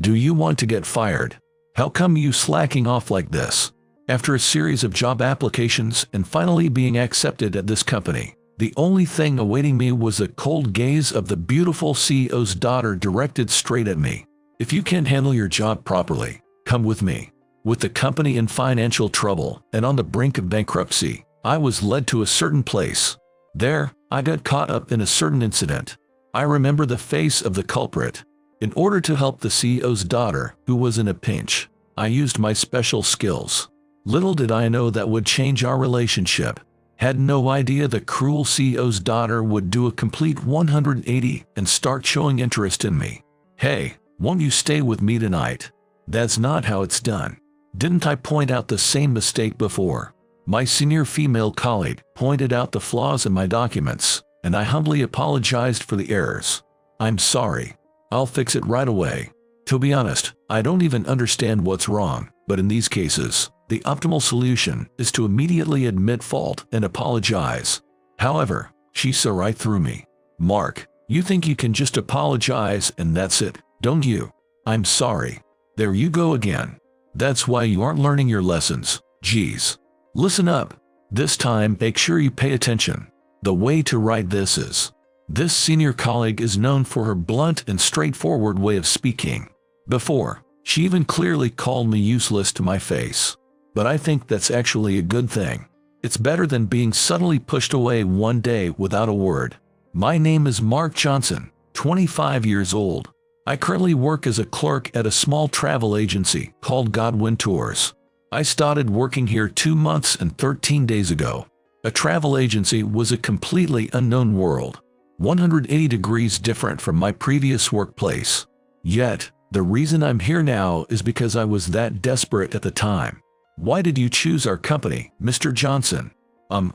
Do you want to get fired? How come you slacking off like this? After a series of job applications and finally being accepted at this company, the only thing awaiting me was the cold gaze of the beautiful CEO's daughter directed straight at me. If you can't handle your job properly, come with me. With the company in financial trouble and on the brink of bankruptcy, I was led to a certain place. There, I got caught up in a certain incident. I remember the face of the culprit. In order to help the CEO's daughter, who was in a pinch, I used my special skills. Little did I know that would change our relationship. Had no idea the cruel CEO's daughter would do a complete 180 and start showing interest in me. Hey, won't you stay with me tonight? That's not how it's done. Didn't I point out the same mistake before? My senior female colleague pointed out the flaws in my documents, and I humbly apologized for the errors. I'm sorry. I'll fix it right away. To be honest, I don't even understand what's wrong, but in these cases, the optimal solution is to immediately admit fault and apologize. However, she saw right through me. Mark, you think you can just apologize and that's it, don't you? I'm sorry. There you go again. That's why you aren't learning your lessons. Geez. Listen up. This time, make sure you pay attention. The way to write this is. This senior colleague is known for her blunt and straightforward way of speaking. Before, she even clearly called me useless to my face. But I think that's actually a good thing. It's better than being suddenly pushed away one day without a word. My name is Mark Johnson, 25 years old. I currently work as a clerk at a small travel agency called Godwin Tours. I started working here 2 months and 13 days ago. A travel agency was a completely unknown world, 180 degrees different from my previous workplace. Yet, the reason I'm here now is because I was that desperate at the time. Why did you choose our company, Mr. Johnson?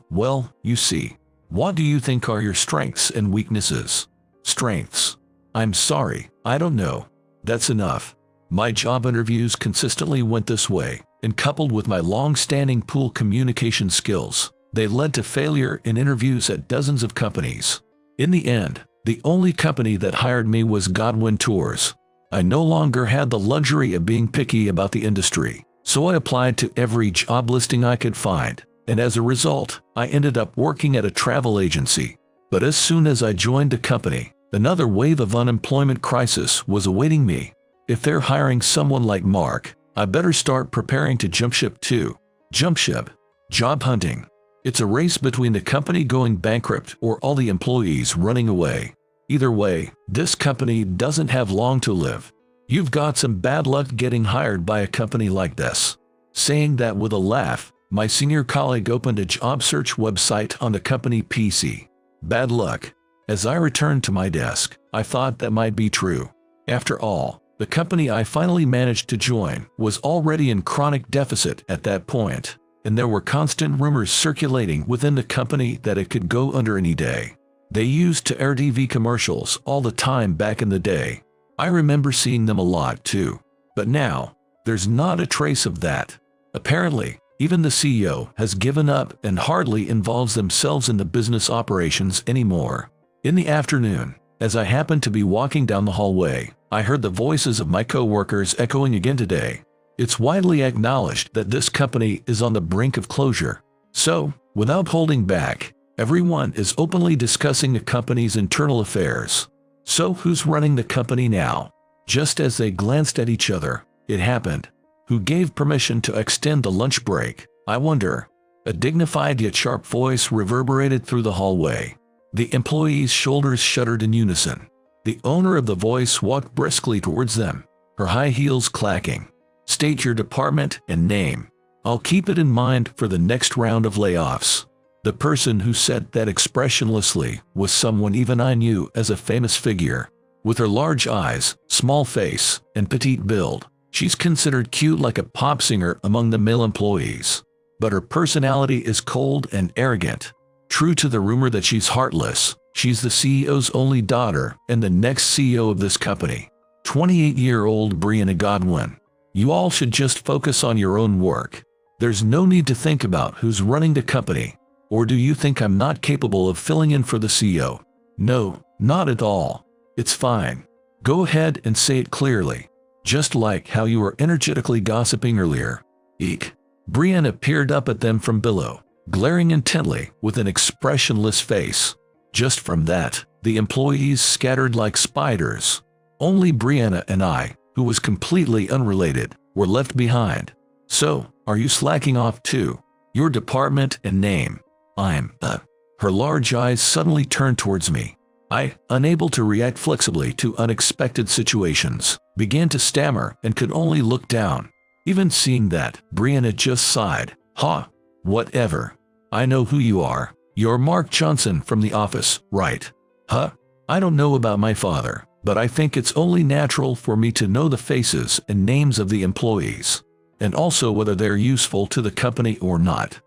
Well, you see. What do you think are your strengths and weaknesses? Strengths. I'm sorry, I don't know. That's enough. My job interviews consistently went this way, and coupled with my long-standing poor communication skills, they led to failure in interviews at dozens of companies. In the end, the only company that hired me was Godwin Tours. I no longer had the luxury of being picky about the industry, so I applied to every job listing I could find, and as a result, I ended up working at a travel agency. But as soon as I joined the company, another wave of unemployment crisis was awaiting me. If they're hiring someone like Mark, I better start preparing to jump ship too. Jump ship. Job hunting. It's a race between the company going bankrupt or all the employees running away. Either way, this company doesn't have long to live. You've got some bad luck getting hired by a company like this. Saying that with a laugh, my senior colleague opened a job search website on the company PC. Bad luck. As I returned to my desk, I thought that might be true. After all, the company I finally managed to join was already in chronic deficit at that point, and there were constant rumors circulating within the company that it could go under any day. They used to air TV commercials all the time back in the day. I remember seeing them a lot too. But now, there's not a trace of that. Apparently, even the CEO has given up and hardly involves themselves in the business operations anymore. In the afternoon, as I happened to be walking down the hallway, I heard the voices of my co-workers echoing again today. It's widely acknowledged that this company is on the brink of closure. So, without holding back, everyone is openly discussing the company's internal affairs. So who's running the company now? Just as they glanced at each other, it happened. Who gave permission to extend the lunch break, I wonder? A dignified yet sharp voice reverberated through the hallway. The employees' shoulders shuddered in unison. The owner of the voice walked briskly towards them, her high heels clacking. State your department and name. I'll keep it in mind for the next round of layoffs. The person who said that expressionlessly was someone even I knew as a famous figure. With her large eyes, small face, and petite build, she's considered cute like a pop singer among the male employees. But her personality is cold and arrogant. True to the rumor that she's heartless, she's the CEO's only daughter and the next CEO of this company. 28-year-old Brianna Godwin. You all should just focus on your own work. There's no need to think about who's running the company. Or do you think I'm not capable of filling in for the CEO? No, not at all. It's fine. Go ahead and say it clearly. Just like how you were energetically gossiping earlier. Eek. Brianna peered up at them from below, glaring intently with an expressionless face. Just from that, the employees scattered like spiders. Only Brianna and I, who was completely unrelated, were left behind. So, are you slacking off too? Your department and name? I'm, Her large eyes suddenly turned towards me. I, unable to react flexibly to unexpected situations, began to stammer and could only look down. Even seeing that, Brianna just sighed. Whatever. I know who you are. You're Mark Johnson from the office, right? I don't know about my father, but I think it's only natural for me to know the faces and names of the employees, and also whether they're useful to the company or not.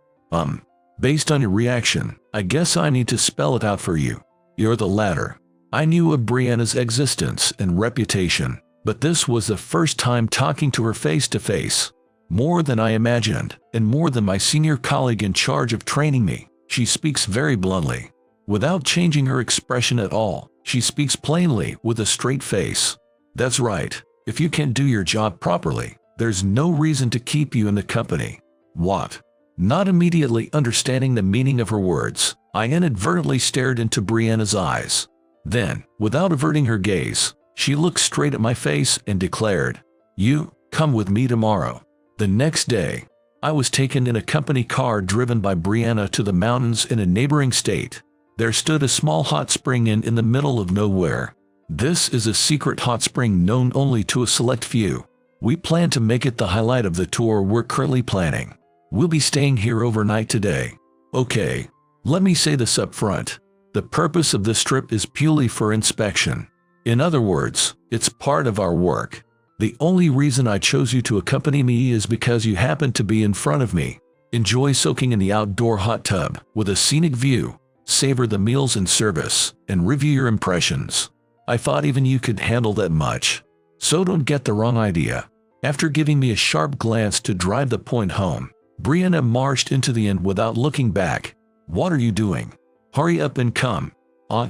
Based on your reaction, I guess I need to spell it out for you. You're the latter. I knew of Brianna's existence and reputation, but this was the first time talking to her face to face. More than I imagined, and more than my senior colleague in charge of training me. She speaks very bluntly. Without changing her expression at all, she speaks plainly with a straight face. That's right. If you can't do your job properly, there's no reason to keep you in the company. What? Not immediately understanding the meaning of her words, I inadvertently stared into Brianna's eyes. Then, without averting her gaze, she looked straight at my face and declared, "You, come with me tomorrow." The next day, I was taken in a company car driven by Brianna to the mountains in a neighboring state. There stood a small hot spring in the middle of nowhere. This is a secret hot spring known only to a select few. We plan to make it the highlight of the tour we're currently planning. We'll be staying here overnight today. Okay, let me say this up front. The purpose of this trip is purely for inspection. In other words, it's part of our work. The only reason I chose you to accompany me is because you happen to be in front of me. Enjoy soaking in the outdoor hot tub with a scenic view, savor the meals and service, and review your impressions. I thought even you could handle that much. So don't get the wrong idea. After giving me a sharp glance to drive the point home, Brianna marched into the inn without looking back. What are you doing? Hurry up and come.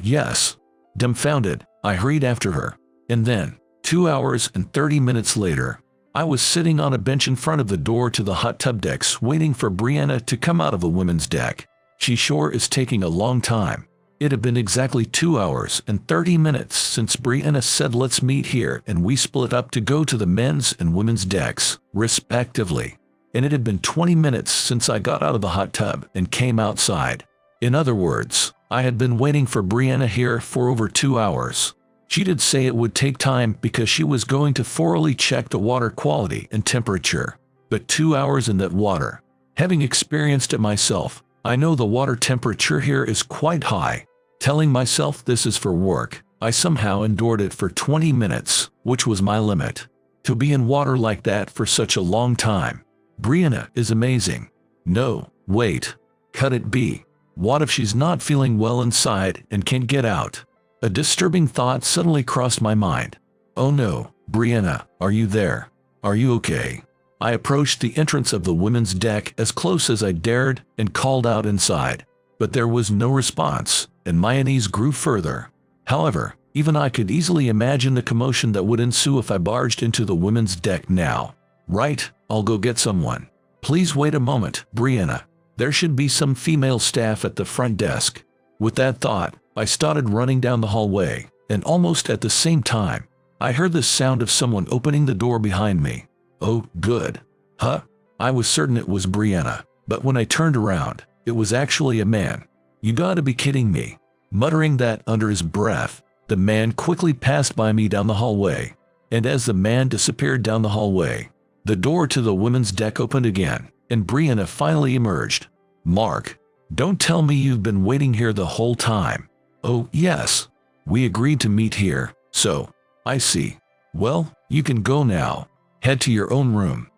Yes. Dumbfounded, I hurried after her. And then, 2 hours and 30 minutes later, I was sitting on a bench in front of the door to the hot tub decks waiting for Brianna to come out of the women's deck. She sure is taking a long time. It had been exactly 2 hours and 30 minutes since Brianna said let's meet here, and we split up to go to the men's and women's decks, respectively. And it had been 20 minutes since I got out of the hot tub and came outside. In other words, I had been waiting for Brianna here for over 2 hours. She did say it would take time because she was going to thoroughly check the water quality and temperature. But 2 hours in that water. Having experienced it myself, I know the water temperature here is quite high. Telling myself this is for work, I somehow endured it for 20 minutes, which was my limit. To be in water like that for such a long time. Brianna is amazing. No, wait. Cut it be. What if she's not feeling well inside and can't get out? A disturbing thought suddenly crossed my mind. Oh no, Brianna, are you there? Are you okay? I approached the entrance of the women's deck as close as I dared and called out inside. But there was no response, and my unease grew further. However, even I could easily imagine the commotion that would ensue if I barged into the women's deck now. Right, I'll go get someone. Please wait a moment, Brianna. There should be some female staff at the front desk. With that thought, I started running down the hallway, and almost at the same time, I heard the sound of someone opening the door behind me. Oh, good. I was certain it was Brianna, but when I turned around, it was actually a man. You gotta be kidding me. Muttering that under his breath, the man quickly passed by me down the hallway, and as the man disappeared down the hallway, the door to the women's deck opened again, and Brianna finally emerged. Mark, don't tell me you've been waiting here the whole time. Oh, yes. We agreed to meet here, so. I see. Well, you can go now. Head to your own room.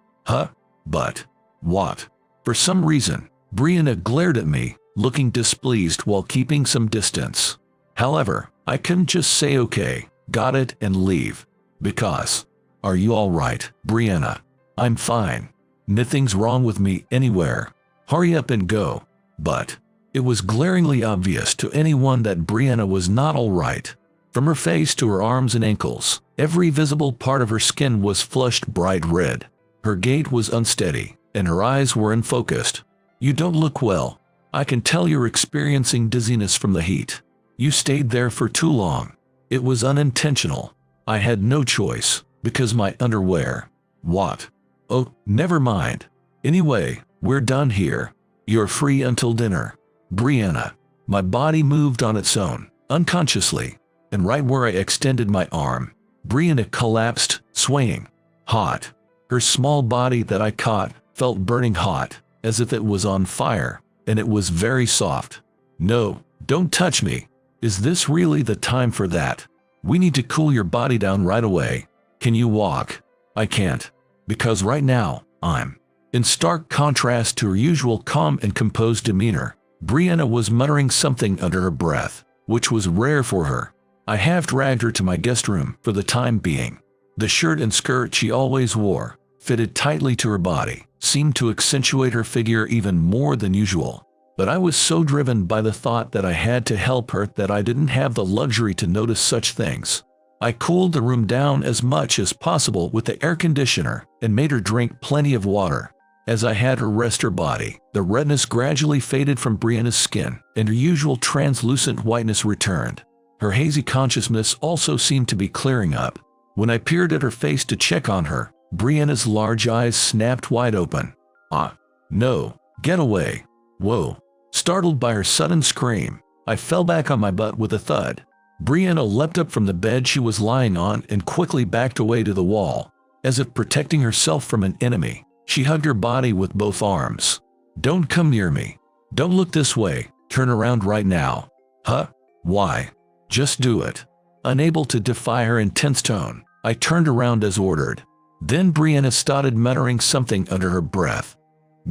But. What? For some reason, Brianna glared at me, looking displeased while keeping some distance. However, I couldn't just say okay, got it, and leave. Because. Are you alright, Brianna? I'm fine. Nothing's wrong with me anywhere. Hurry up and go. But. It was glaringly obvious to anyone that Brianna was not alright. From her face to her arms and ankles, every visible part of her skin was flushed bright red. Her gait was unsteady, and her eyes were unfocused. "You don't look well. I can tell you're experiencing dizziness from the heat. You stayed there for too long." It was unintentional. I had no choice, because my underwear. What? Oh, never mind. Anyway, we're done here. You're free until dinner. Brianna. My body moved on its own, unconsciously, and right where I extended my arm, Brianna collapsed, swaying. Hot. Her small body that I caught felt burning hot, as if it was on fire, and it was very soft. "No, don't touch me. Is this really the time for that? We need to cool your body down right away. Can you walk?" "I can't. Because right now, I'm..." In stark contrast to her usual calm and composed demeanor, Brianna was muttering something under her breath, which was rare for her. I half dragged her to my guest room for the time being. The shirt and skirt she always wore, fitted tightly to her body, seemed to accentuate her figure even more than usual. But I was so driven by the thought that I had to help her that I didn't have the luxury to notice such things. I cooled the room down as much as possible with the air conditioner and made her drink plenty of water. As I had her rest her body, the redness gradually faded from Brianna's skin, and her usual translucent whiteness returned. Her hazy consciousness also seemed to be clearing up. When I peered at her face to check on her, Brianna's large eyes snapped wide open. "Ah, no, get away." "Whoa." Startled by her sudden scream, I fell back on my butt with a thud. Brianna leapt up from the bed she was lying on and quickly backed away to the wall. As if protecting herself from an enemy, she hugged her body with both arms. "Don't come near me. Don't look this way. Turn around right now." "Huh? Why?" "Just do it." Unable to defy her intense tone, I turned around as ordered. Then Brianna started muttering something under her breath.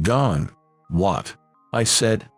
"Gone." "What?" I said.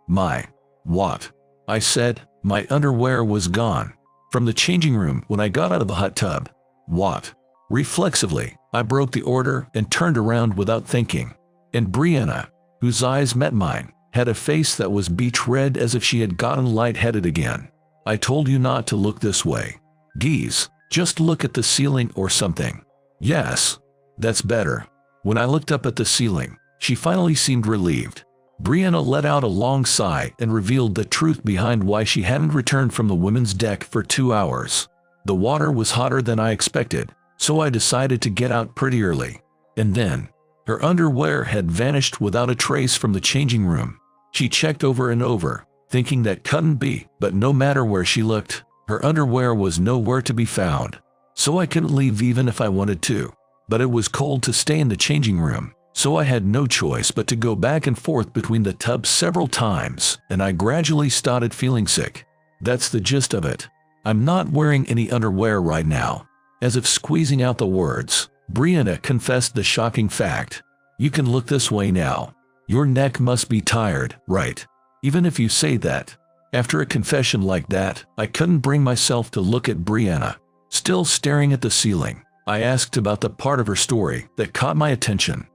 What? I said, my underwear was gone. From the changing room when I got out of the hot tub. "What?" Reflexively, I broke the order and turned around without thinking. And Brianna, whose eyes met mine, had a face that was beach red as if she had gotten lightheaded again. "I told you not to look this way. Geez, just look at the ceiling or something." "Yes, that's better." When I looked up at the ceiling, she finally seemed relieved. Brianna let out a long sigh and revealed the truth behind why she hadn't returned from the women's deck for 2 hours. The water was hotter than I expected, so I decided to get out pretty early. And then, her underwear had vanished without a trace from the changing room. She checked over and over, thinking that couldn't be, but no matter where she looked, her underwear was nowhere to be found. So I couldn't leave even if I wanted to. But it was cold to stay in the changing room, so I had no choice but to go back and forth between the tubs several times, and I gradually started feeling sick. That's the gist of it. I'm not wearing any underwear right now. As if squeezing out the words, Brianna confessed the shocking fact. "You can look this way now. Your neck must be tired, right? Even if you say that." After a confession like that, I couldn't bring myself to look at Brianna. Still staring at the ceiling, I asked about the part of her story that caught my attention.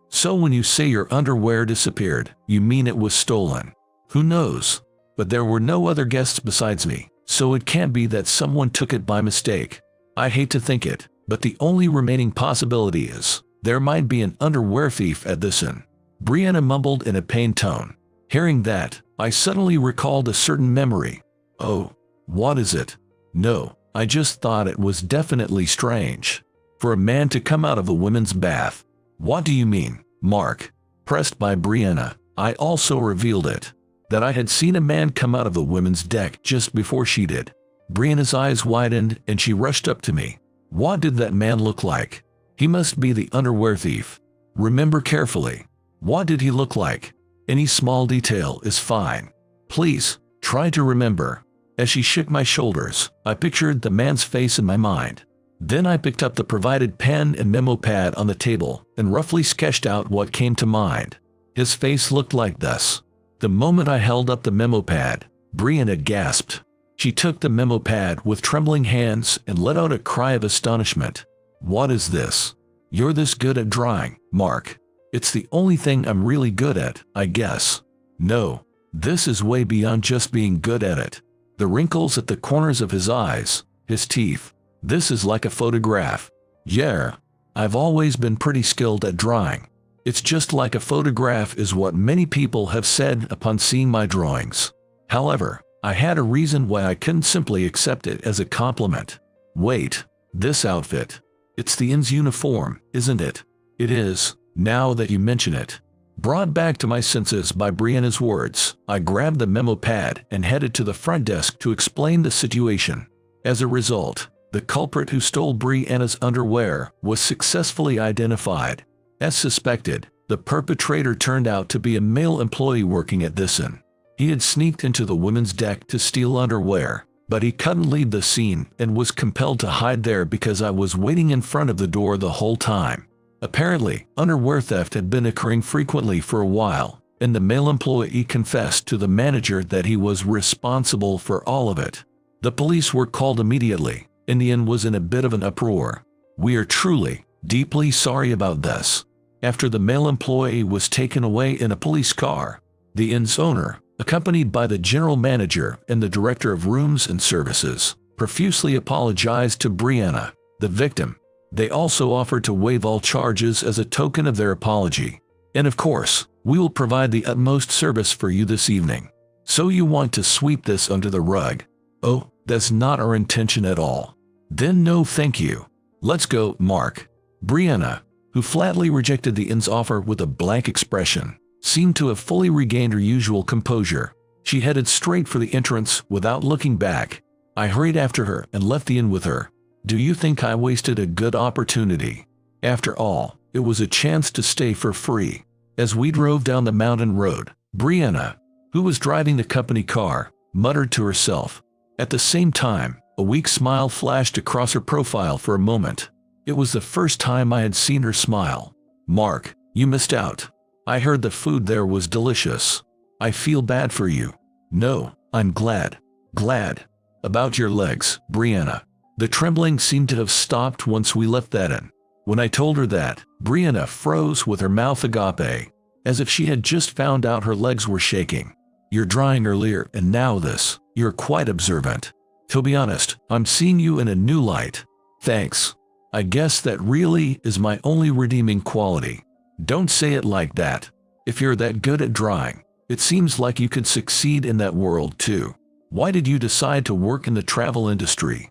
So when you say your underwear disappeared, you mean it was stolen?" "Who knows? But there were no other guests besides me, so it can't be that someone took it by mistake. I hate to think it, but the only remaining possibility is there might be an underwear thief at this inn." Brianna mumbled in a pained tone. Hearing that, I suddenly recalled a certain memory. "Oh, what is it?" "No, I just thought it was definitely strange for a man to come out of a women's bath." "What do you mean, Mark?" Pressed by Brianna, I also revealed it. That I had seen a man come out of the women's deck just before she did. Brianna's eyes widened and she rushed up to me. "What did that man look like?" "He must be the underwear thief. Remember carefully. What did he look like? Any small detail is fine. Please, try to remember." As she shook my shoulders, I pictured the man's face in my mind. Then I picked up the provided pen and memo pad on the table and roughly sketched out what came to mind. His face looked like this. The moment I held up the memo pad, Brianna gasped. She took the memo pad with trembling hands and let out a cry of astonishment. "What is this? You're this good at drawing, Mark." "It's the only thing I'm really good at, I guess." "No, this is way beyond just being good at it." The wrinkles at the corners of his eyes, his teeth. This is like a photograph. Yeah, I've always been pretty skilled at drawing. It's just like a photograph is what many people have said upon seeing my drawings. However, I had a reason why I couldn't simply accept it as a compliment. Wait, this outfit. It's the inn's uniform, isn't it? It is, now that you mention it. Brought back to my senses by Brianna's words, I grabbed the memo pad and headed to the front desk to explain the situation. As a result, the culprit who stole Brianna's underwear was successfully identified. As suspected, the perpetrator turned out to be a male employee working at this inn. He had sneaked into the women's deck to steal underwear, but he couldn't leave the scene and was compelled to hide there because I was waiting in front of the door the whole time. Apparently, underwear theft had been occurring frequently for a while, and the male employee confessed to the manager that he was responsible for all of it. The police were called immediately, and the inn was in a bit of an uproar. We are truly, deeply sorry about this. After the male employee was taken away in a police car, the inn's owner, accompanied by the general manager and the director of rooms and services, profusely apologized to Brianna, the victim. They also offered to waive all charges as a token of their apology. And of course, we will provide the utmost service for you this evening. So you want to sweep this under the rug? Oh, that's not our intention at all. Then no thank you. Let's go, Mark. Brianna, who flatly rejected the inn's offer with a blank expression, seemed to have fully regained her usual composure. She headed straight for the entrance without looking back. I hurried after her and left the inn with her. Do you think I wasted a good opportunity? After all, it was a chance to stay for free. As we drove down the mountain road, Brianna, who was driving the company car, muttered to herself. At the same time, a weak smile flashed across her profile for a moment. It was the first time I had seen her smile. Mark, you missed out. I heard the food there was delicious. I feel bad for you. No, I'm glad. Glad. About your legs, Brianna. The trembling seemed to have stopped once we left that inn. When I told her that, Brianna froze with her mouth agape, as if she had just found out her legs were shaking. You're drawing earlier and now this. You're quite observant. To be honest, I'm seeing you in a new light. Thanks. I guess that really is my only redeeming quality. Don't say it like that. If you're that good at drawing, it seems like you could succeed in that world too. Why did you decide to work in the travel industry?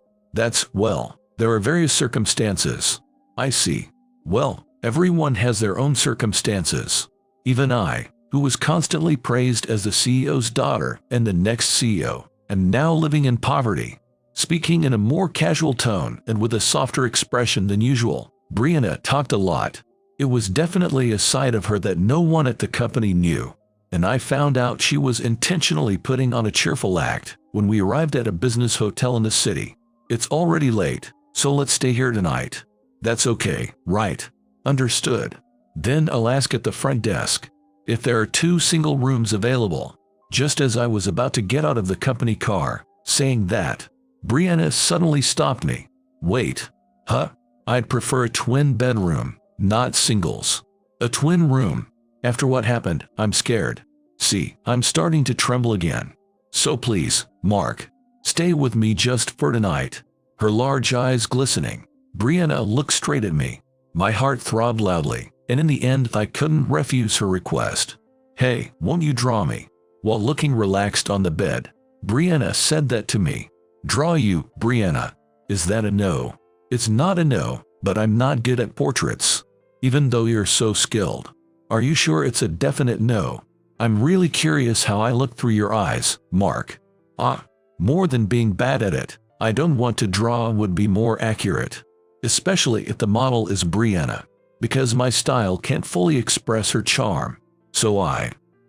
Well, there are various circumstances. I see. Well, everyone has their own circumstances. Even I, who was constantly praised as the CEO's daughter and the next CEO, am now living in poverty. Speaking in a more casual tone and with a softer expression than usual, Brianna talked a lot. It was definitely a side of her that no one at the company knew, and I found out she was intentionally putting on a cheerful act when we arrived at a business hotel in the city. It's already late, so let's stay here tonight. That's okay, right? Understood. Then I'll ask at the front desk if there are 2 single rooms available. Just as I was about to get out of the company car, saying that, Brianna suddenly stopped me. Wait. Huh? I'd prefer a twin bedroom, not singles. A twin room. After what happened, I'm scared. See, I'm starting to tremble again. So please, Mark, stay with me just for tonight. Her large eyes glistening, Brianna looked straight at me. My heart throbbed loudly, and in the end I couldn't refuse her request. Hey, won't you draw me? While looking relaxed on the bed, Brianna said that to me. Draw you, Brianna. Is that a no? It's not a no, but I'm not good at portraits. Even though you're so skilled. Are you sure it's a definite no? I'm really curious how I look through your eyes, Mark. More than being bad at it, I don't want to draw would be more accurate. Especially if the model is Brianna. Because my style can't fully express her charm. So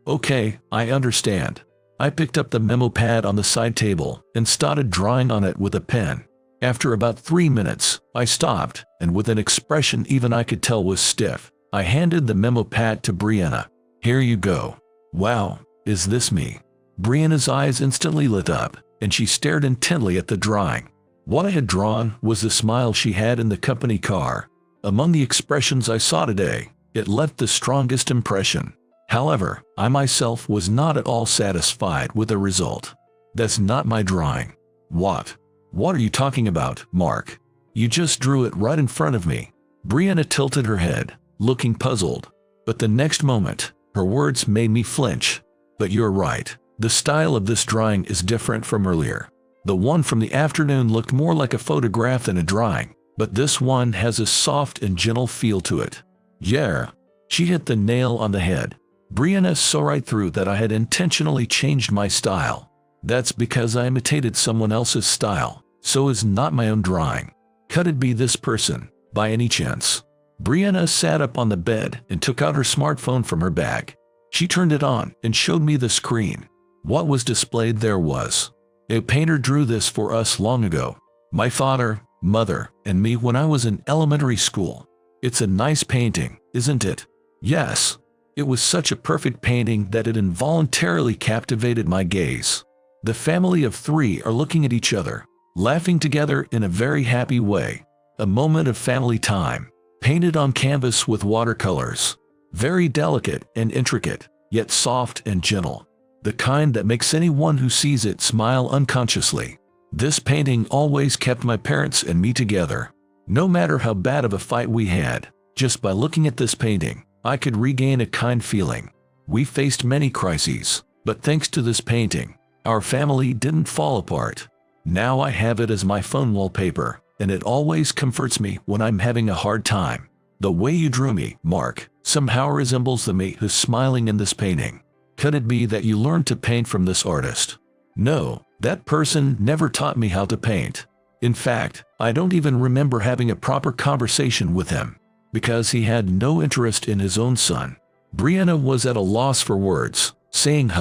okay, I understand. I picked up the memo pad on the side table and started drawing on it with a pen. After about 3 minutes, I stopped, and with an expression even I could tell was stiff, I handed the memo pad to Brianna. Here you go. Wow, is this me? Brianna's eyes instantly lit up, and she stared intently at the drawing. What I had drawn was the smile she had in the company car. Among the expressions I saw today, it left the strongest impression. However, I myself was not at all satisfied with the result. That's not my drawing. What? What are you talking about, Mark? You just drew it right in front of me. Brianna tilted her head, looking puzzled. But the next moment, her words made me flinch. But you're right. The style of this drawing is different from earlier. The one from the afternoon looked more like a photograph than a drawing, but this one has a soft and gentle feel to it. Yeah. She hit the nail on the head. Brianna saw right through that I had intentionally changed my style. That's because I imitated someone else's style, so is not my own drawing. Could it be this person, by any chance? Brianna sat up on the bed and took out her smartphone from her bag. She turned it on and showed me the screen. What was displayed there was: a painter drew this for us long ago. My father, mother, and me when I was in elementary school. It's a nice painting, isn't it? Yes. It was such a perfect painting that it involuntarily captivated my gaze. The family of three are looking at each other, laughing together in a very happy way. A moment of family time, painted on canvas with watercolors. Very delicate and intricate, yet soft and gentle. The kind that makes anyone who sees it smile unconsciously. This painting always kept my parents and me together. No matter how bad of a fight we had, just by looking at this painting, I could regain a kind feeling. We faced many crises, but thanks to this painting, our family didn't fall apart. Now I have it as my phone wallpaper, and it always comforts me when I'm having a hard time. The way you drew me, Mark, somehow resembles the me who's smiling in this painting. Could it be that you learned to paint from this artist? No, that person never taught me how to paint. In fact, I don't even remember having a proper conversation with him, because he had no interest in his own son. Brianna was at a loss for words, saying,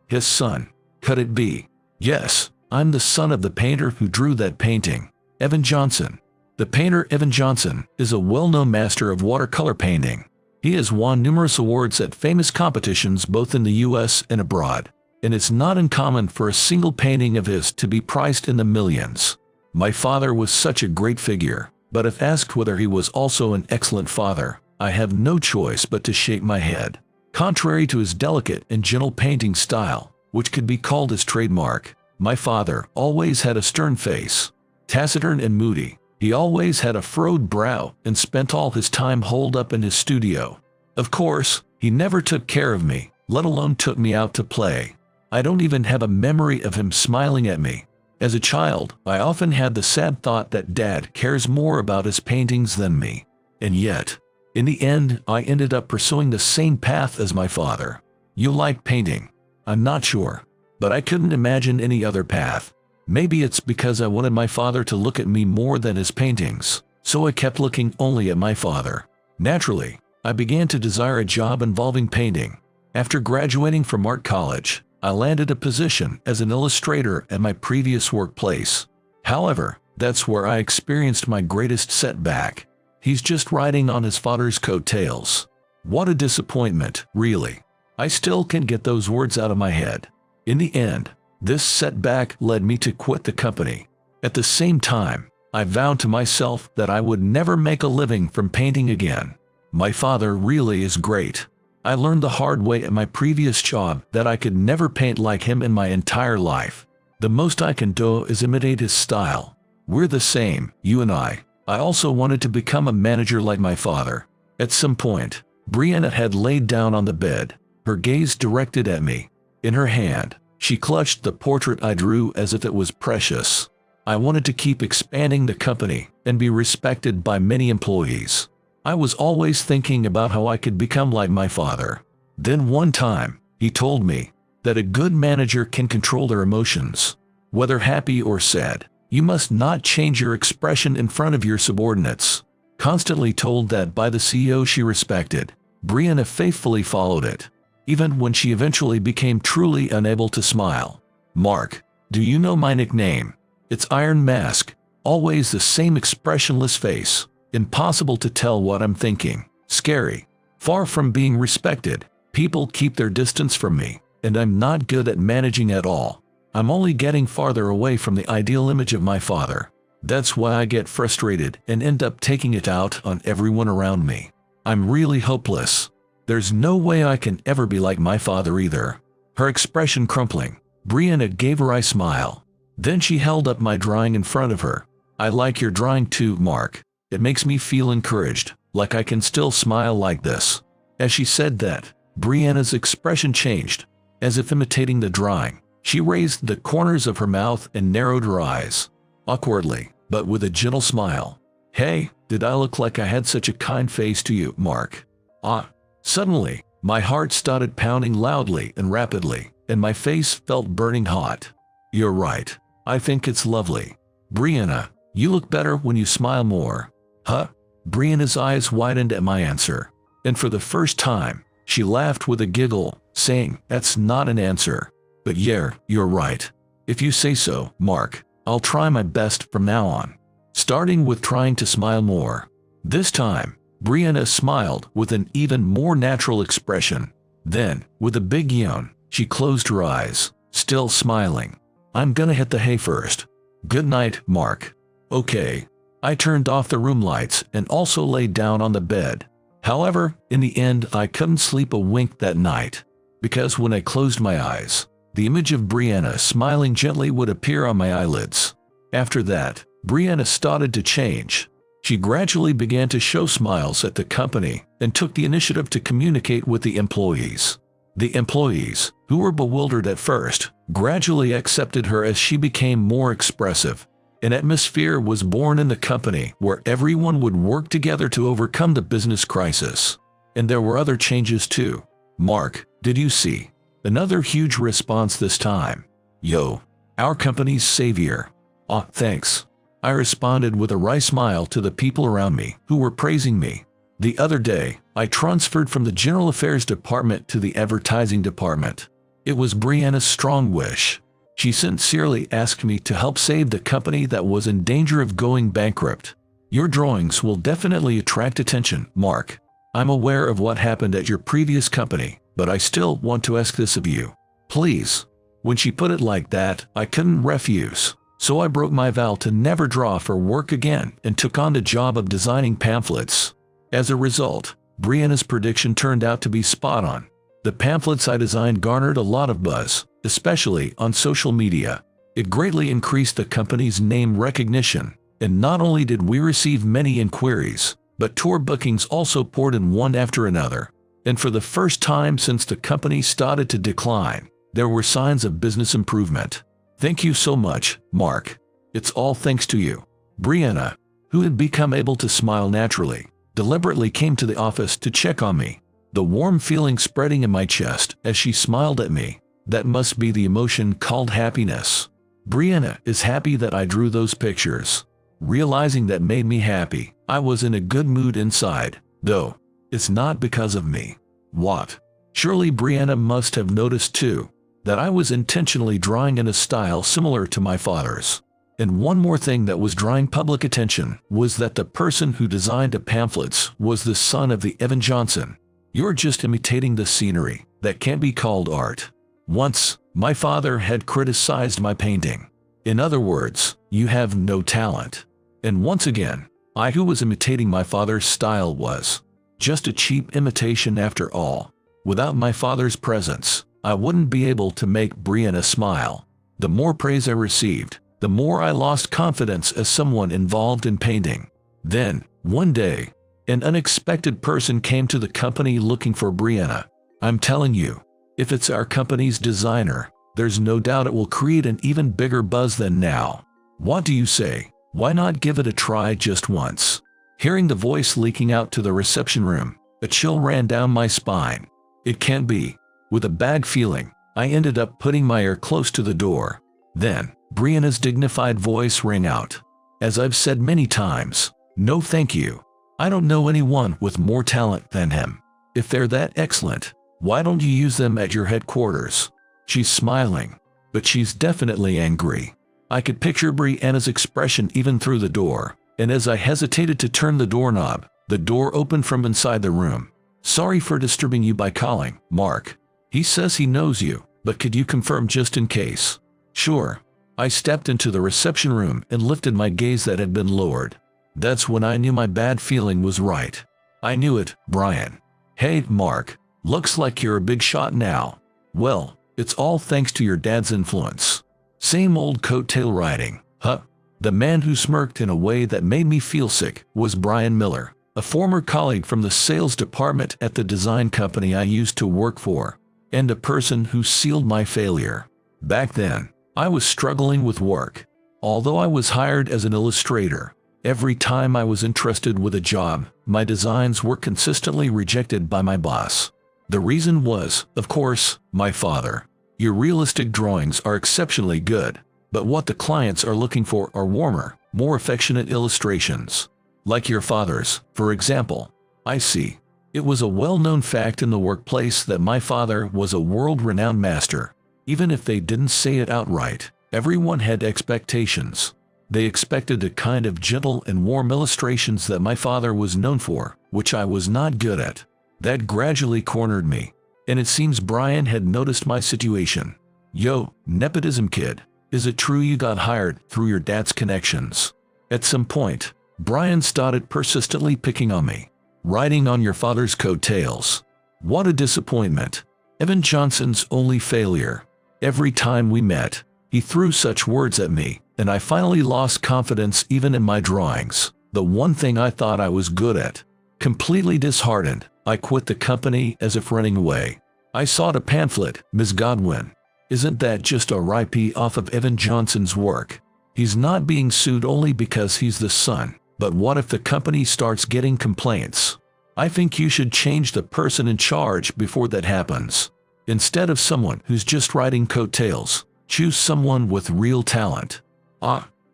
his son. Could it be? Yes, I'm the son of the painter who drew that painting, Evan Johnson. The painter Evan Johnson is a well-known master of watercolor painting. He has won numerous awards at famous competitions both in the US and abroad, and it's not uncommon for a single painting of his to be priced in the millions. My father was such a great figure, but if asked whether he was also an excellent father, I have no choice but to shake my head. Contrary to his delicate and gentle painting style, which could be called his trademark, my father always had a stern face. Taciturn and moody, he always had a furrowed brow and spent all his time holed up in his studio. Of course, he never took care of me, let alone took me out to play. I don't even have a memory of him smiling at me. As a child, I often had the sad thought that Dad cares more about his paintings than me. And yet, in the end, I ended up pursuing the same path as my father. You like painting? I'm not sure, but I couldn't imagine any other path. Maybe it's because I wanted my father to look at me more than his paintings, so I kept looking only at my father. Naturally, I began to desire a job involving painting. After graduating from art college, I landed a position as an illustrator at my previous workplace. However, that's where I experienced my greatest setback. He's just riding on his father's coattails. What a disappointment, really. I still can't get those words out of my head. In the end, this setback led me to quit the company. At the same time, I vowed to myself that I would never make a living from painting again. My father really is great. I learned the hard way at my previous job that I could never paint like him in my entire life. The most I can do is imitate his style. We're the same, you and I. I also wanted to become a manager like my father. At some point, Brianna had laid down on the bed, her gaze directed at me. In her hand, she clutched the portrait I drew as if it was precious. I wanted to keep expanding the company and be respected by many employees. I was always thinking about how I could become like my father. Then one time, he told me that a good manager can control their emotions. Whether happy or sad, you must not change your expression in front of your subordinates. Constantly told that by the CEO she respected, Brianna faithfully followed it, even when she eventually became truly unable to smile. Mark, do you know my nickname? It's Iron Mask, always the same expressionless face. Impossible to tell what I'm thinking. Scary. Far from being respected, people keep their distance from me, and I'm not good at managing at all. I'm only getting farther away from the ideal image of my father. That's why I get frustrated and end up taking it out on everyone around me. I'm really hopeless. There's no way I can ever be like my father either. Her expression crumpling, Brianna gave a wry smile. Then she held up my drawing in front of her. I like your drawing too, Mark. It makes me feel encouraged, like I can still smile like this. As she said that, Brianna's expression changed. As if imitating the drawing, she raised the corners of her mouth and narrowed her eyes. Awkwardly, but with a gentle smile. Hey, did I look like I had such a kind face to you, Mark? Suddenly, my heart started pounding loudly and rapidly, and my face felt burning hot. You're right. I think it's lovely. Brianna, you look better when you smile more. Huh? Brianna's eyes widened at my answer, and for the first time, she laughed with a giggle, saying, that's not an answer. But yeah, you're right. If you say so, Mark, I'll try my best from now on. Starting with trying to smile more. This time, Brianna smiled with an even more natural expression. Then, with a big yawn, she closed her eyes, still smiling. I'm gonna hit the hay first. Good night, Mark. Okay. I turned off the room lights and also laid down on the bed. However, in the end, I couldn't sleep a wink that night, because when I closed my eyes, the image of Brianna smiling gently would appear on my eyelids. After that, Brianna started to change. She gradually began to show smiles at the company and took the initiative to communicate with the employees. The employees, who were bewildered at first, gradually accepted her as she became more expressive. An atmosphere was born in the company where everyone would work together to overcome the business crisis. And there were other changes too. Mark, did you see? Another huge response this time. Yo, our company's savior. Thanks. I responded with a wry smile to the people around me who were praising me. The other day, I transferred from the General Affairs Department to the Advertising Department. It was Brianna's strong wish. She sincerely asked me to help save the company that was in danger of going bankrupt. Your drawings will definitely attract attention, Mark. I'm aware of what happened at your previous company, but I still want to ask this of you. Please. When she put it like that, I couldn't refuse. So I broke my vow to never draw for work again and took on the job of designing pamphlets. As a result, Brianna's prediction turned out to be spot on. The pamphlets I designed garnered a lot of buzz, especially on social media. It greatly increased the company's name recognition, and not only did we receive many inquiries, but tour bookings also poured in one after another. And for the first time since the company started to decline, there were signs of business improvement. Thank you so much, Mark. It's all thanks to you. Brianna, who had become able to smile naturally, deliberately came to the office to check on me, the warm feeling spreading in my chest as she smiled at me. That must be the emotion called happiness. Brianna is happy that I drew those pictures. Realizing that made me happy. I was in a good mood inside, though. It's not because of me. What? Surely Brianna must have noticed too, that I was intentionally drawing in a style similar to my father's. And one more thing that was drawing public attention was that the person who designed the pamphlets was the son of the Evan Johnson. You're just imitating the scenery. That can't be called art. Once, my father had criticized my painting. In other words, you have no talent. And once again, I who was imitating my father's style was just a cheap imitation after all. Without my father's presence, I wouldn't be able to make Brianna smile. The more praise I received, the more I lost confidence as someone involved in painting. Then, one day, an unexpected person came to the company looking for Brianna. I'm telling you, if it's our company's designer, there's no doubt it will create an even bigger buzz than now. What do you say? Why not give it a try just once? Hearing the voice leaking out to the reception room, a chill ran down my spine. It can't be. With a bad feeling, I ended up putting my ear close to the door. Then, Brianna's dignified voice rang out. As I've said many times, no thank you. I don't know anyone with more talent than him. If they're that excellent, why don't you use them at your headquarters? She's smiling, but she's definitely angry. I could picture Brianna's expression even through the door, and as I hesitated to turn the doorknob, the door opened from inside the room. Sorry for disturbing you by calling, Mark. He says he knows you, but could you confirm just in case? Sure. I stepped into the reception room and lifted my gaze that had been lowered. That's when I knew my bad feeling was right. I knew it, Brian. Hey, Mark. Looks like you're a big shot now. Well, it's all thanks to your dad's influence. Same old coattail riding, huh? The man who smirked in a way that made me feel sick was Brian Miller, a former colleague from the sales department at the design company I used to work for, and a person who sealed my failure. Back then, I was struggling with work. Although I was hired as an illustrator, every time I was entrusted with a job, my designs were consistently rejected by my boss. The reason was, of course, my father. Your realistic drawings are exceptionally good, but what the clients are looking for are warmer, more affectionate illustrations. Like your father's, for example. I see. It was a well-known fact in the workplace that my father was a world-renowned master. Even if they didn't say it outright, everyone had expectations. They expected the kind of gentle and warm illustrations that my father was known for, which I was not good at. That gradually cornered me, and it seems Brian had noticed my situation. Yo, nepotism kid, is it true you got hired through your dad's connections? At some point, Brian started persistently picking on me. Riding on your father's coattails. What a disappointment. Evan Johnson's only failure. Every time we met, he threw such words at me, and I finally lost confidence even in my drawings, the one thing I thought I was good at. Completely disheartened, I quit the company as if running away. I sought a pamphlet, Ms. Godwin. Isn't that just a rip off of Evan Johnson's work? He's not being sued only because he's the son, but what if the company starts getting complaints? I think you should change the person in charge before that happens. Instead of someone who's just riding coattails, choose someone with real talent.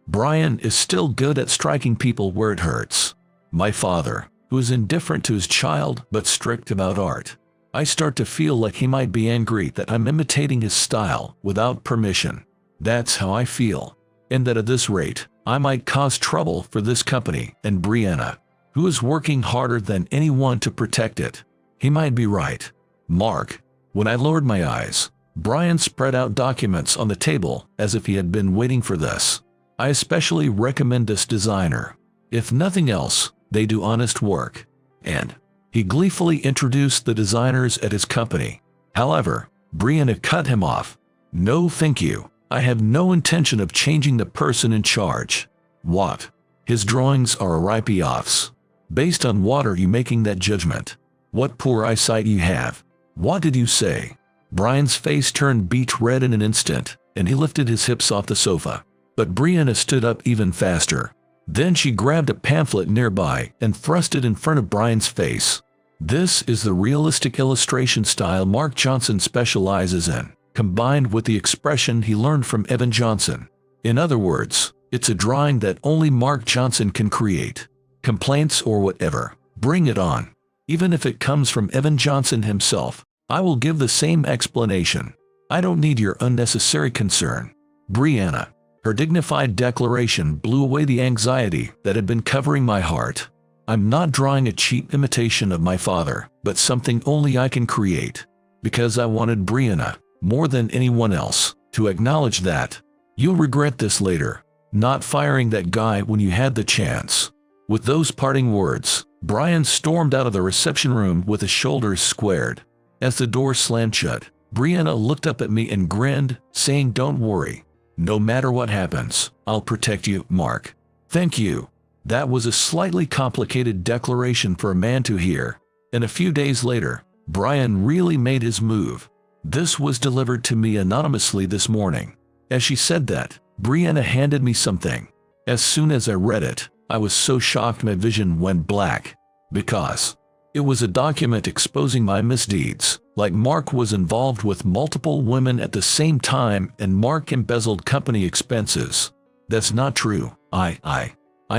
Brian is still good at striking people where it hurts. My father, who is indifferent to his child but strict about art. I start to feel like he might be angry that I'm imitating his style without permission. That's how I feel. And that at this rate, I might cause trouble for this company and Brianna, who is working harder than anyone to protect it. He might be right. Mark. When I lowered my eyes, Brian spread out documents on the table as if he had been waiting for this. I especially recommend this designer. If nothing else, they do honest work. And he gleefully introduced the designers at his company. However, Brianna cut him off. No thank you. I have no intention of changing the person in charge. What? His drawings are rip-offs. Based on what are you making that judgment? What poor eyesight you have. What did you say? Brian's face turned beet red in an instant, and he lifted his hips off the sofa. But Brianna stood up even faster. Then she grabbed a pamphlet nearby and thrust it in front of Brian's face. This is the realistic illustration style Mark Johnson specializes in, combined with the expression he learned from Evan Johnson. In other words, it's a drawing that only Mark Johnson can create. Complaints or whatever, bring it on. Even if it comes from Evan Johnson himself, I will give the same explanation. I don't need your unnecessary concern. Brianna. Her dignified declaration blew away the anxiety that had been covering my heart. I'm not drawing a cheap imitation of my father, but something only I can create. Because I wanted Brianna, more than anyone else, to acknowledge that. You'll regret this later, not firing that guy when you had the chance. With those parting words, Brian stormed out of the reception room with his shoulders squared. As the door slammed shut, Brianna looked up at me and grinned, saying, "Don't worry. No matter what happens, I'll protect you, Mark." Thank you. That was a slightly complicated declaration for a man to hear. And a few days later, Brian really made his move. This was delivered to me anonymously this morning. As she said that, Brianna handed me something. As soon as I read it, I was so shocked my vision went black. Because it was a document exposing my misdeeds, like Mark was involved with multiple women at the same time and Mark embezzled company expenses. That's not true. I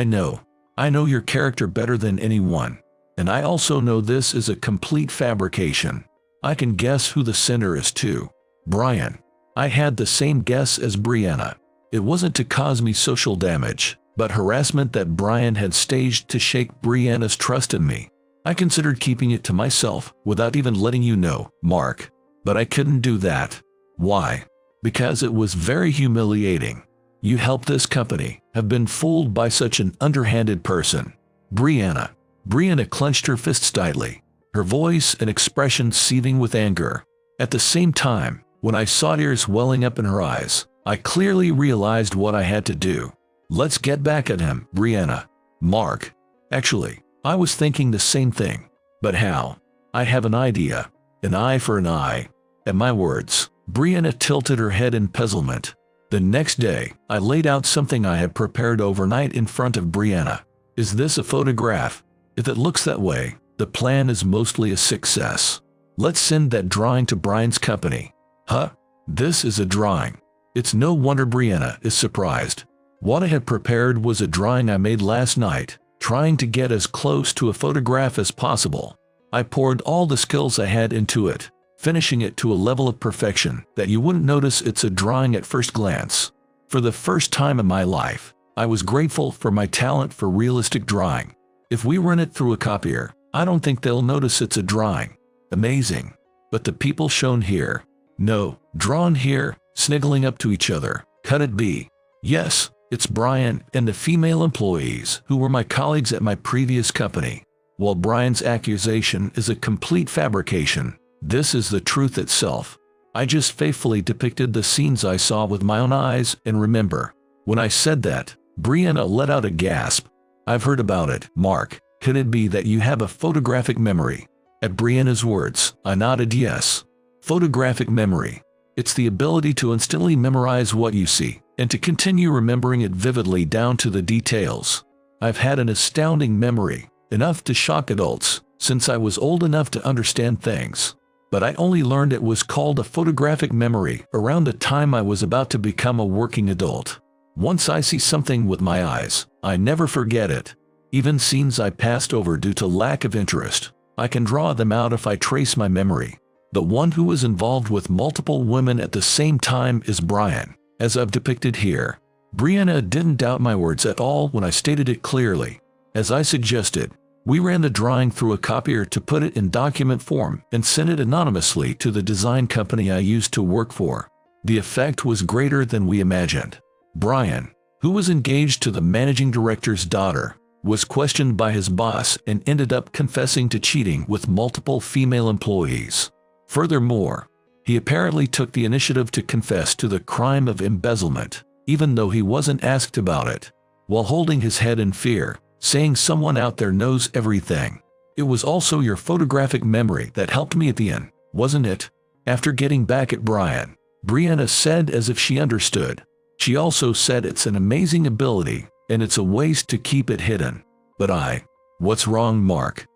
know. I know your character better than anyone. And I also know this is a complete fabrication. I can guess who the sender is too. Brian. I had the same guess as Brianna. It wasn't to cause me social damage, but harassment that Brian had staged to shake Brianna's trust in me. I considered keeping it to myself without even letting you know, Mark. But I couldn't do that. Why? Because it was very humiliating. You helped this company, have been fooled by such an underhanded person. Brianna. Brianna clenched her fists tightly, her voice and expression seething with anger. At the same time, when I saw tears welling up in her eyes, I clearly realized what I had to do. Let's get back at him, Brianna. Mark. Actually, I was thinking the same thing. But how? I have an idea. An eye for an eye. At my words, Brianna tilted her head in puzzlement. The next day, I laid out something I had prepared overnight in front of Brianna. Is this a photograph? If it looks that way, the plan is mostly a success. Let's send that drawing to Brian's company. Huh? This is a drawing. It's no wonder Brianna is surprised. What I had prepared was a drawing I made last night, trying to get as close to a photograph as possible. I poured all the skills I had into it, finishing it to a level of perfection that you wouldn't notice it's a drawing at first glance. For the first time in my life, I was grateful for my talent for realistic drawing. If we run it through a copier, I don't think they'll notice it's a drawing. Amazing. But the people shown here, no, drawn here, sniggling up to each other, could it be? Yes, it's Brian and the female employees who were my colleagues at my previous company. While Brian's accusation is a complete fabrication, this is the truth itself. I just faithfully depicted the scenes I saw with my own eyes, and remember, when I said that, Brianna let out a gasp. I've heard about it, Mark. Could it be that you have a photographic memory? At Brianna's words, I nodded yes. Photographic memory. It's the ability to instantly memorize what you see, and to continue remembering it vividly down to the details. I've had an astounding memory, enough to shock adults, since I was old enough to understand things. But I only learned it was called a photographic memory around the time I was about to become a working adult. Once I see something with my eyes, I never forget it. Even scenes I passed over due to lack of interest, I can draw them out if I trace my memory. The one who was involved with multiple women at the same time is Brian, as I've depicted here. Brianna didn't doubt my words at all when I stated it clearly. As I suggested, we ran the drawing through a copier to put it in document form and sent it anonymously to the design company I used to work for. The effect was greater than we imagined. Brian, who was engaged to the managing director's daughter, was questioned by his boss and ended up confessing to cheating with multiple female employees. Furthermore, he apparently took the initiative to confess to the crime of embezzlement, even though he wasn't asked about it, while holding his head in fear, saying someone out there knows everything. It was also your photographic memory that helped me at the end, wasn't it? After getting back at Brian, Brianna said as if she understood. She also said it's an amazing ability, and it's a waste to keep it hidden. But what's wrong, Mark?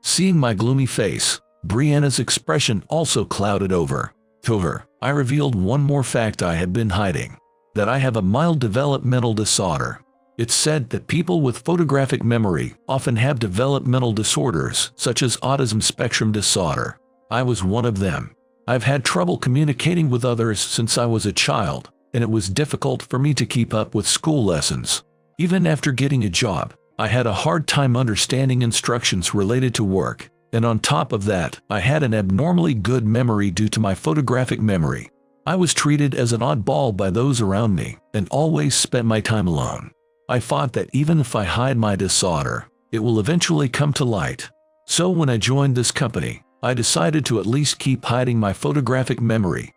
Seeing my gloomy face, Brianna's expression also clouded over. To her, I revealed one more fact I had been hiding, that I have a mild developmental disorder. It's said that people with photographic memory often have developmental disorders such as autism spectrum disorder. I was one of them. I've had trouble communicating with others since I was a child, and it was difficult for me to keep up with school lessons. Even after getting a job, I had a hard time understanding instructions related to work, and on top of that, I had an abnormally good memory due to my photographic memory. I was treated as an oddball by those around me, and always spent my time alone. I thought that even if I hide my disorder, it will eventually come to light. So when I joined this company, I decided to at least keep hiding my photographic memory,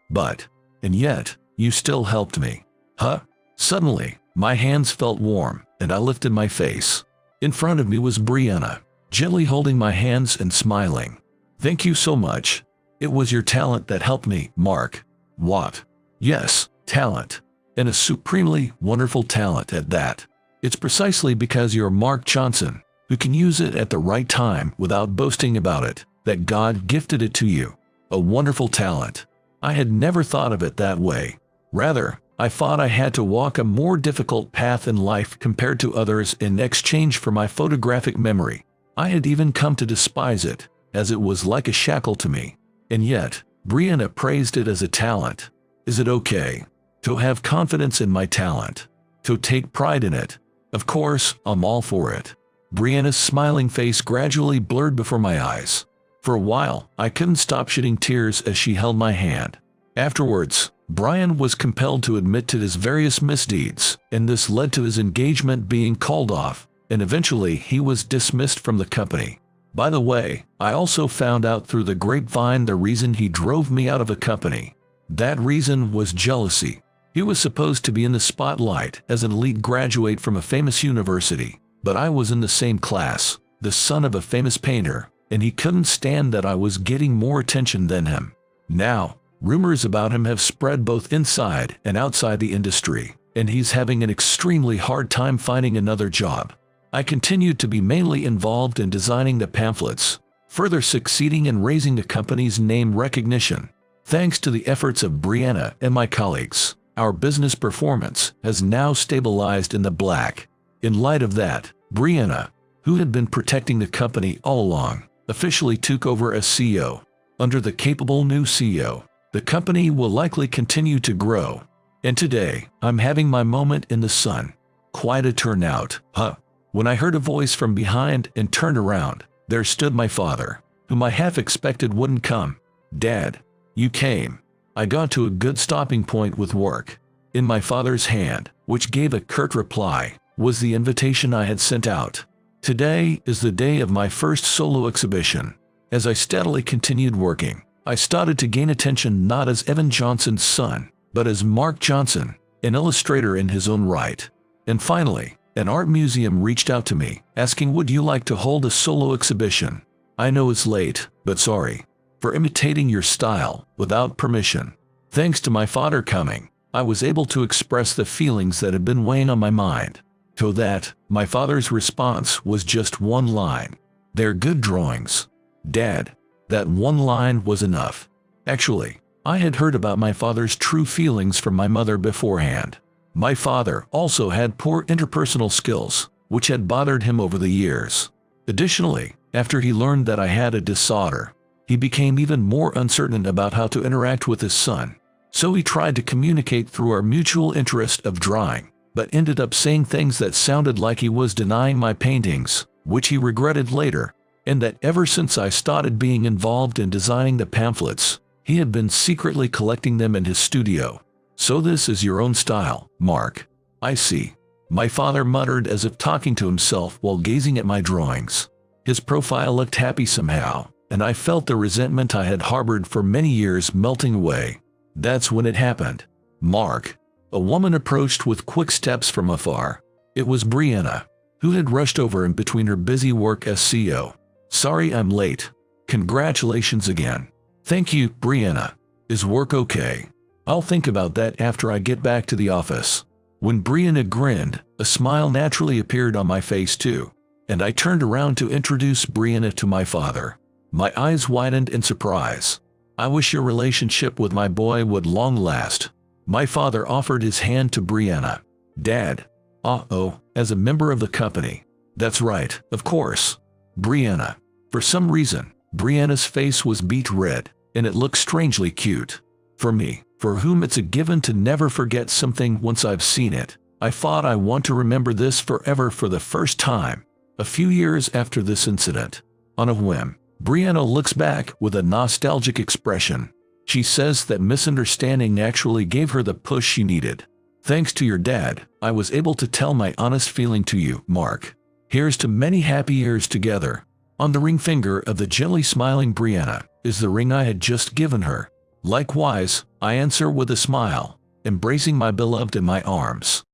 and yet, you still helped me. Huh? Suddenly, my hands felt warm, and I lifted my face. In front of me was Brianna, gently holding my hands and smiling. Thank you so much. It was your talent that helped me, Mark. What? Yes, talent. And a supremely wonderful talent at that. It's precisely because you're Mark Johnson, who can use it at the right time without boasting about it, that God gifted it to you. A wonderful talent. I had never thought of it that way. Rather, I thought I had to walk a more difficult path in life compared to others in exchange for my photographic memory. I had even come to despise it, as it was like a shackle to me. And yet, Brianna praised it as a talent. Is it okay to have confidence in my talent? To take pride in it? Of course, I'm all for it. Brianna's smiling face gradually blurred before my eyes. For a while, I couldn't stop shedding tears as she held my hand. Afterwards, Brian was compelled to admit to his various misdeeds, and this led to his engagement being called off, and eventually he was dismissed from the company. By the way, I also found out through the grapevine the reason he drove me out of the company. That reason was jealousy. He was supposed to be in the spotlight as an elite graduate from a famous university, but I was in the same class, the son of a famous painter, and he couldn't stand that I was getting more attention than him. Now, rumors about him have spread both inside and outside the industry, and he's having an extremely hard time finding another job. I continued to be mainly involved in designing the pamphlets, further succeeding in raising the company's name recognition. Thanks to the efforts of Brianna and my colleagues, our business performance has now stabilized in the black. In light of that, Brianna, who had been protecting the company all along, officially took over as CEO. Under the capable new CEO, the company will likely continue to grow. And today, I'm having my moment in the sun. Quite a turnout, huh? When I heard a voice from behind and turned around, there stood my father, whom I half expected wouldn't come. "Dad, you came." I got to a good stopping point with work. In my father's hand, which gave a curt reply, was the invitation I had sent out. Today is the day of my first solo exhibition. As I steadily continued working, I started to gain attention not as Evan Johnson's son, but as Mark Johnson, an illustrator in his own right. And finally, an art museum reached out to me, asking would you like to hold a solo exhibition. I know it's late, but sorry for imitating your style without permission. Thanks to my father coming, I was able to express the feelings that had been weighing on my mind. To that, my father's response was just one line. "They're good drawings, Dad." That one line was enough. Actually, I had heard about my father's true feelings from my mother beforehand. My father also had poor interpersonal skills, which had bothered him over the years. Additionally, after he learned that I had a disorder, he became even more uncertain about how to interact with his son. So he tried to communicate through our mutual interest of drawing, but ended up saying things that sounded like he was denying my paintings, which he regretted later, and that ever since I started being involved in designing the pamphlets, he had been secretly collecting them in his studio. "So this is your own style, Mark. I see," my father muttered as if talking to himself while gazing at my drawings. His profile looked happy somehow, and I felt the resentment I had harbored for many years melting away. That's when it happened. "Mark." A woman approached with quick steps from afar. It was Brianna, who had rushed over in between her busy work as CEO. "Sorry I'm late. Congratulations again." "Thank you, Brianna. Is work okay?" "I'll think about that after I get back to the office." When Brianna grinned, a smile naturally appeared on my face too, and I turned around to introduce Brianna to my father. My eyes widened in surprise. "I wish your relationship with my boy would long last." My father offered his hand to Brianna. "Dad." "Uh-oh, as a member of the company." "That's right, of course." "Brianna." For some reason, Brianna's face was beet red, and it looked strangely cute. For me, for whom it's a given to never forget something once I've seen it, I thought I want to remember this forever for the first time, a few years after this incident. On a whim, Brianna looks back with a nostalgic expression. She says that misunderstanding actually gave her the push she needed. "Thanks to your dad, I was able to tell my honest feeling to you, Mark. Here's to many happy years together." On the ring finger of the gently smiling Brianna is the ring I had just given her. "Likewise," I answer with a smile, embracing my beloved in my arms.